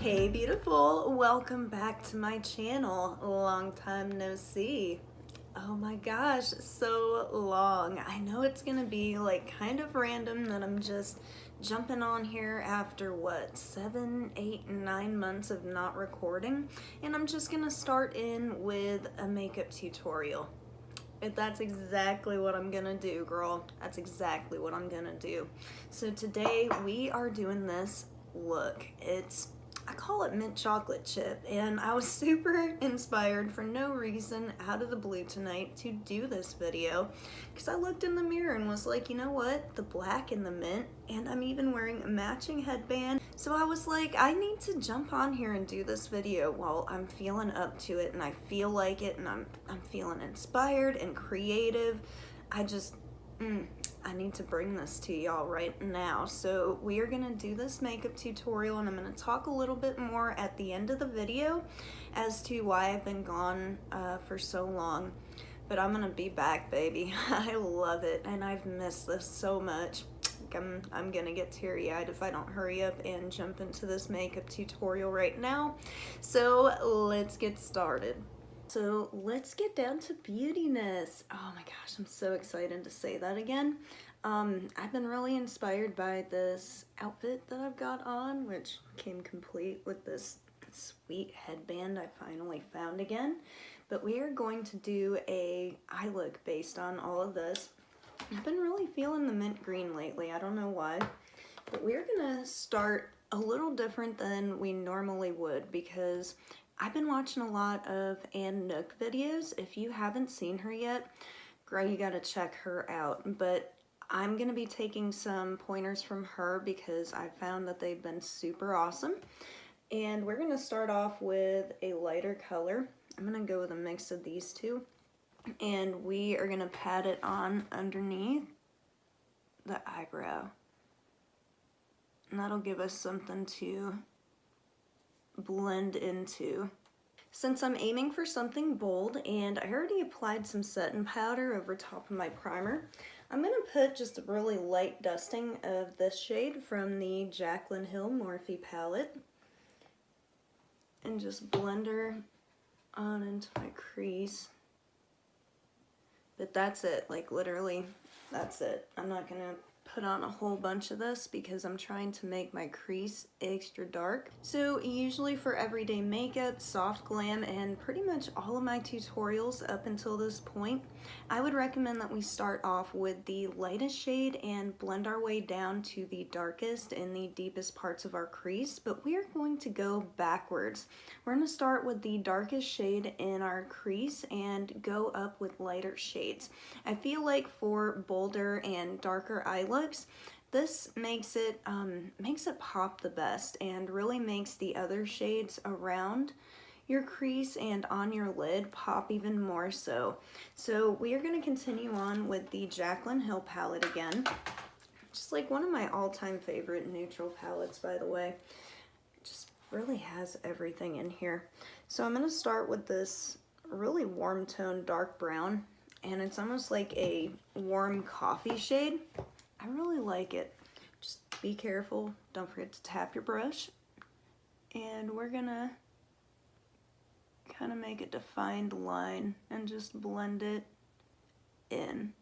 Hey beautiful, welcome back to my channel. Long time no see. Oh my gosh, so long. I know it's gonna be like kind of random that I'm just jumping on here after what, 7, 8, 9 months of not recording, and I'm just gonna start in with a makeup tutorial. That's exactly what I'm gonna do, girl. That's exactly what I'm gonna do. So today we are doing this look. I call it mint chocolate chip, and I was super inspired for no reason out of the blue tonight to do this video because I looked in the mirror and was like, you know what, the black and the mint, and I'm even wearing a matching headband. So I was like, I need to jump on here and do this video while I'm feeling up to it and I feel like it, and I'm feeling inspired and creative. I need to bring this to y'all right now. So we are gonna do this makeup tutorial, and I'm gonna talk a little bit more at the end of the video as to why I've been gone for so long. But I'm gonna be back, baby. I love it, and I've missed this so much. I'm gonna get teary-eyed if I don't hurry up and jump into this makeup tutorial right now. So let's get started. So let's get down to beautiness. Oh my gosh, I'm so excited to say that again. I've been really inspired by this outfit that I've got on, which came complete with this sweet headband I finally found again. But we are going to do a eye look based on all of this. I've been really feeling the mint green lately. I don't know why. But we're gonna start a little different than we normally would because I've been watching a lot of Ann Nook videos. If you haven't seen her yet, girl, you gotta check her out. But I'm gonna be taking some pointers from her because I found that they've been super awesome. And we're gonna start off with a lighter color. I'm gonna go with a mix of these two. And we are gonna pat it on underneath the eyebrow. And that'll give us something to blend into. Since I'm aiming for something bold and I already applied some setting powder over top of my primer, I'm gonna put just a really light dusting of this shade from the Jaclyn Hill Morphe palette and just blend her on into my crease. But that's it, like literally, that's it. I'm not gonna put on a whole bunch of this because I'm trying to make my crease extra dark. So usually for everyday makeup, soft glam, and pretty much all of my tutorials up until this point, I would recommend that we start off with the lightest shade and blend our way down to the darkest and the deepest parts of our crease, but we are going to go backwards. We're going to start with the darkest shade in our crease and go up with lighter shades. I feel like for bolder and darker eye looks, this makes it pop the best and really makes the other shades around your crease and on your lid pop even more so. So we are going to continue on with the Jaclyn Hill palette again. Just like one of my all-time favorite neutral palettes, by the way. It just really has everything in here. So I'm going to start with this really warm tone dark brown, and it's almost like a warm coffee shade. I really like it. Just be careful, don't forget to tap your brush, and we're gonna kind of make a defined line and just blend it in.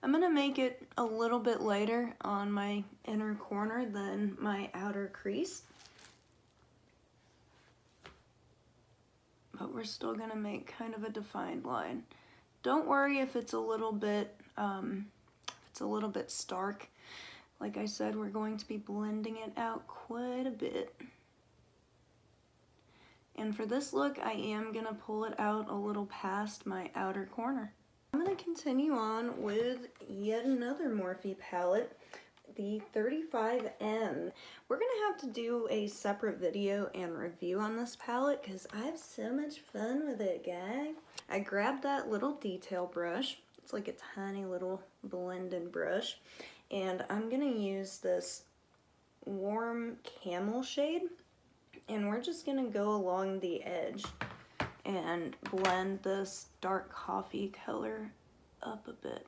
I'm gonna make it a little bit lighter on my inner corner than my outer crease, but we're still gonna make kind of a defined line. Don't worry if it's a little bit stark. Like I said, we're going to be blending it out quite a bit. And for this look, I am gonna pull it out a little past my outer corner. I'm gonna continue on with yet another Morphe palette, the 35M. We're gonna have to do a separate video and review on this palette because I have so much fun with it, guys. I grabbed that little detail brush. It's like a tiny little blending brush. And I'm gonna use this warm camel shade, and we're just gonna go along the edge and blend this dark coffee color up a bit.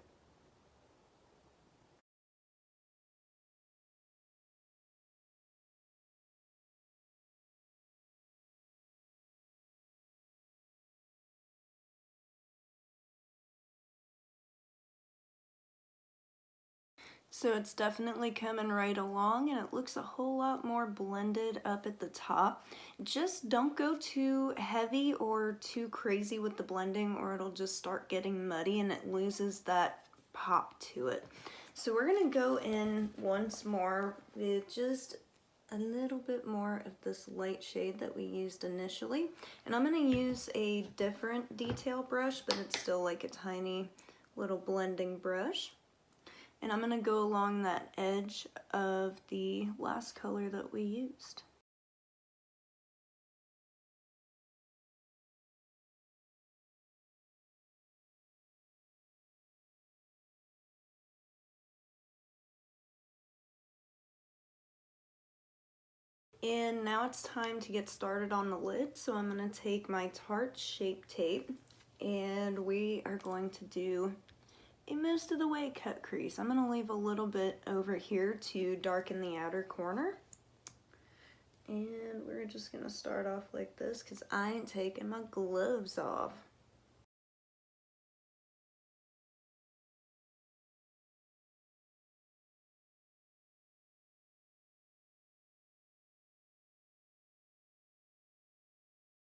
So it's definitely coming right along, and it looks a whole lot more blended up at the top. Just don't go too heavy or too crazy with the blending, or it'll just start getting muddy and it loses that pop to it. So we're gonna go in once more with just a little bit more of this light shade that we used initially. And I'm gonna use a different detail brush, but it's still like a tiny little blending brush. And I'm gonna go along that edge of the last color that we used. And now it's time to get started on the lid. So I'm gonna take my Tarte Shape Tape and we are going to do a most of the way cut crease. I'm gonna leave a little bit over here to darken the outer corner. And we're just gonna start off like this because I ain't taking my gloves off.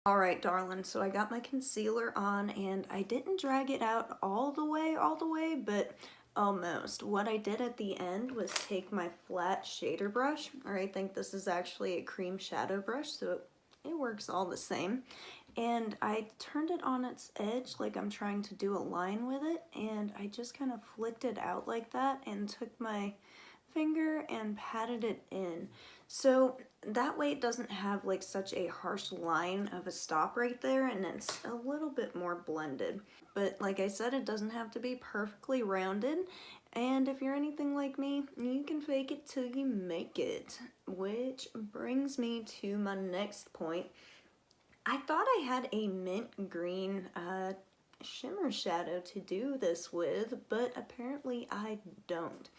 Alright, darling, so I got my concealer on and I didn't drag it out all the way, but almost. What I did at the end was take my flat shader brush, or I think this is actually a cream shadow brush, so it works all the same. And I turned it on its edge like I'm trying to do a line with it, and I just kind of flicked it out like that and took my finger and patted it in. So that way it doesn't have like such a harsh line of a stop right there, and it's a little bit more blended. But like I said, it doesn't have to be perfectly rounded. And if you're anything like me, you can fake it till you make it. Which brings me to my next point. I thought I had a mint green shimmer shadow to do this with, but apparently I don't.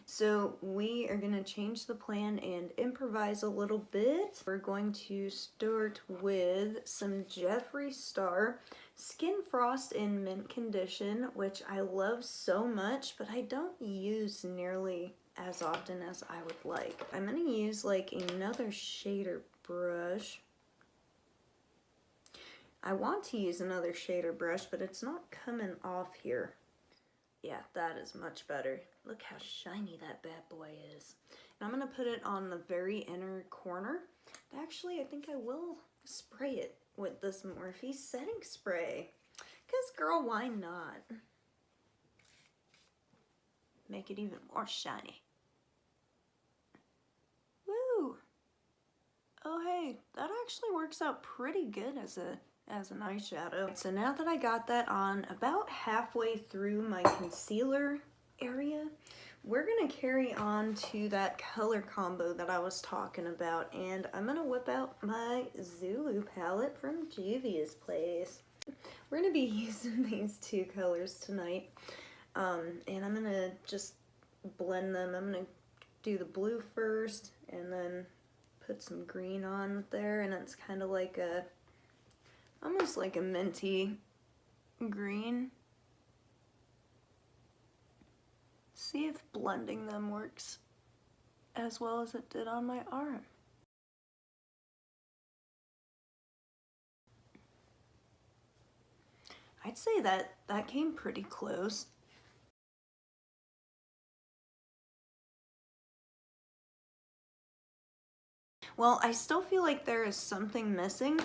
So we are going to change the plan and improvise a little bit. We're going to start with some Jeffree Star Skin Frost in mint condition, which I love so much, but I don't use nearly as often as I would like. I'm going to use like another shader brush. I want to use another shader brush, but it's not coming off here. Yeah, that is much better. Look how shiny that bad boy is. And I'm gonna put it on the very inner corner. Actually, I think I will spray it with this Morphe setting spray. Cause girl, why not? Make it even more shiny. Woo! Oh hey, that actually works out pretty good as an eyeshadow. So now that I got that on about halfway through my concealer area, we're gonna carry on to that color combo that I was talking about, and I'm gonna whip out my Zulu palette from Juvia's Place. We're gonna be using these two colors tonight, and I'm gonna just blend them. I'm gonna do the blue first and then put some green on there, and it's kind of like a almost like a minty green. See if blending them works as well as it did on my arm. I'd say that came pretty close. Well, I still feel like there is something missing.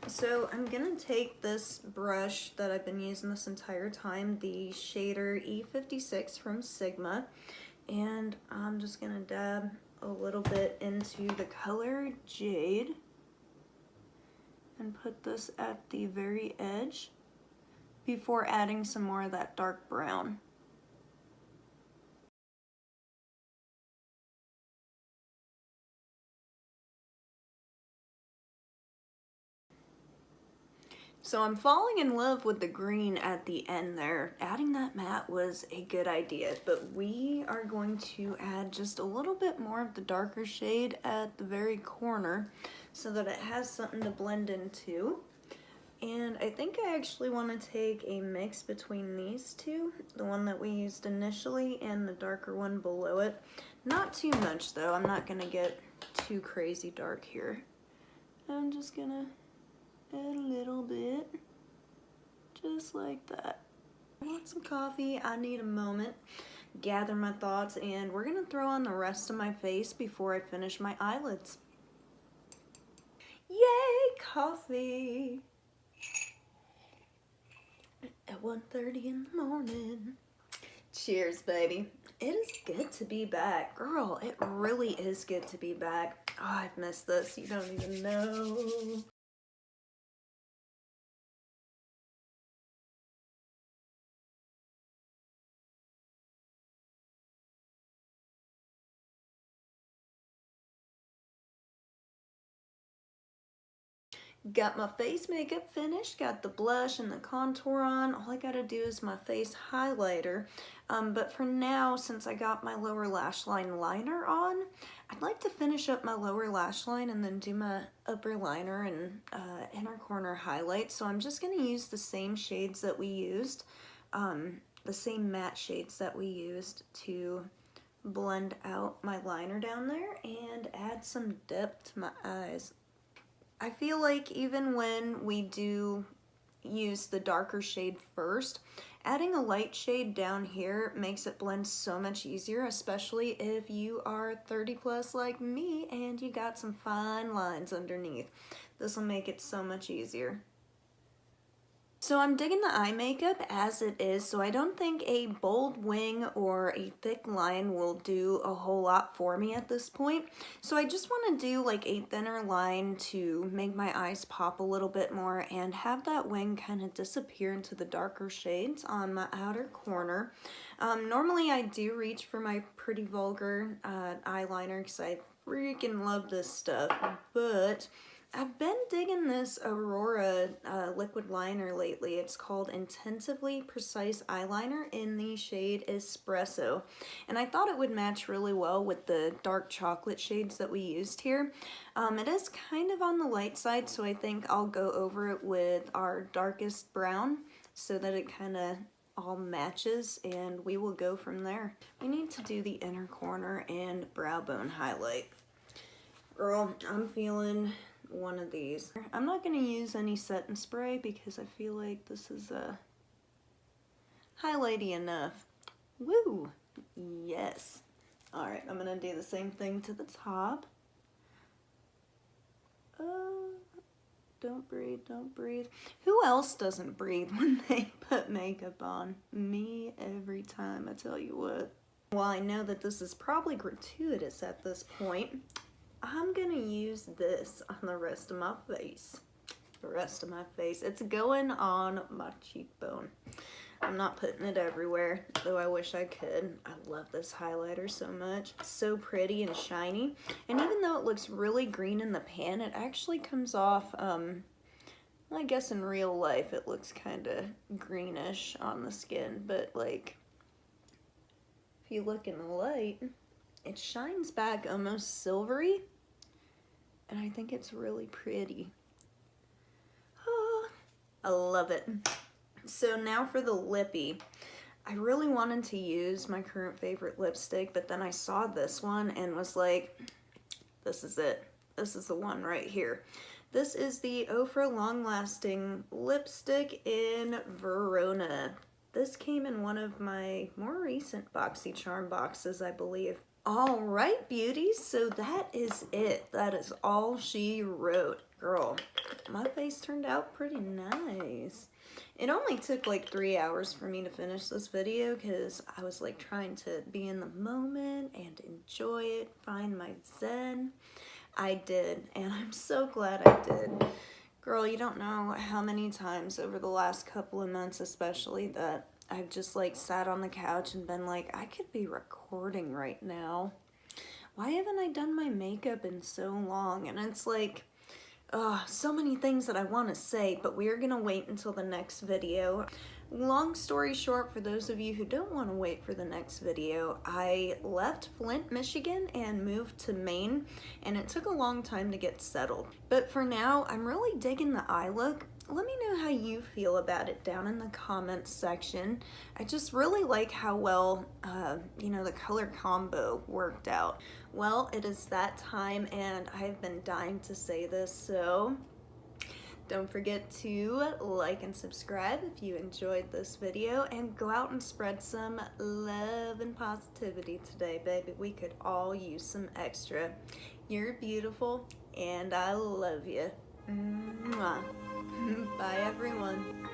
So I'm gonna take this brush that I've been using this entire time, the shader E56 from Sigma, and I'm just gonna dab a little bit into the color Jade and put this at the very edge before adding some more of that dark brown. So I'm falling in love with the green at the end there. Adding that matte was a good idea, but we are going to add just a little bit more of the darker shade at the very corner so that it has something to blend into. And I think I actually want to take a mix between these two, the one that we used initially and the darker one below it. Not too much though, I'm not going to get too crazy dark here. I'm just going to add a little bit, just like that. I want some coffee, I need a moment, gather my thoughts, and we're going to throw on the rest of my face before I finish my eyelids. Yay, coffee! At 1:30 in the morning. Cheers, baby. It is good to be back. Girl, it really is good to be back. Oh, I've missed this. You don't even know. Got my face makeup finished, got the blush and the contour on. All I gotta do is my face highlighter. But for now, since I got my lower lash line liner on, I'd like to finish up my lower lash line and then do my upper liner and inner corner highlight. So I'm just gonna use the same shades that we used, the same matte shades that we used to blend out my liner down there and add some depth to my eyes. I feel like even when we do use the darker shade first, adding a light shade down here makes it blend so much easier, especially if you are 30 plus like me and you got some fine lines underneath. This will make it so much easier. So I'm digging the eye makeup as it is, so I don't think a bold wing or a thick line will do a whole lot for me at this point. So I just want to do like a thinner line to make my eyes pop a little bit more and have that wing kind of disappear into the darker shades on my outer corner. Normally I do reach for my Pretty Vulgar eyeliner because I freaking love this stuff, but I've been digging this Aurora liquid liner lately. It's called Intensively Precise Eyeliner in the shade Espresso. And I thought it would match really well with the dark chocolate shades that we used here. It is kind of on the light side, so I think I'll go over it with our darkest brown so that it kind of all matches, and we will go from there. We need to do the inner corner and brow bone highlight. Girl, I'm feeling one of these. I'm not going to use any set and spray because I feel like this is highlighty enough. Woo! Yes. Alright, I'm going to do the same thing to the top. Don't breathe, don't breathe. Who else doesn't breathe when they put makeup on? Me every time, I tell you what. While I know that this is probably gratuitous at this point, I'm gonna use this on the rest of my face. The rest of my face. It's going on my cheekbone. I'm not putting it everywhere, though I wish I could. I love this highlighter so much. It's so pretty and shiny. And even though it looks really green in the pan, it actually comes off, I guess in real life it looks kind of greenish on the skin, but like, if you look in the light, it shines back almost silvery, and I think it's really pretty. Oh, I love it. So now for the lippy. I really wanted to use my current favorite lipstick, but then I saw this one and was like, this is it. This is the one right here. This is the Ofra Long Lasting Lipstick in Verona. This came in one of my more recent BoxyCharm boxes, I believe. All right, beauties, so that is it. That is all she wrote. Girl, my face turned out pretty nice. It only took like 3 hours for me to finish this video because I was like trying to be in the moment and enjoy it, find my zen. I did, and I'm so glad I did. Girl, you don't know how many times over the last couple of months especially that I've just like sat on the couch and been like, I could be recording right now. Why haven't I done my makeup in so long? And it's like, so many things that I want to say, but we're gonna wait until the next video. Long story short, for those of you who don't want to wait for the next video, I left Flint, Michigan and moved to Maine, and it took a long time to get settled. But for now, I'm really digging the eye look. let me know how you feel about it down in the comments section. I just really like how well, you know, the color combo worked out. Well, it is that time, and I've been dying to say this, so don't forget to like and subscribe if you enjoyed this video, and go out and spread some love and positivity today, baby. We could all use some extra. You're beautiful, and I love you. Mwah. Bye, everyone.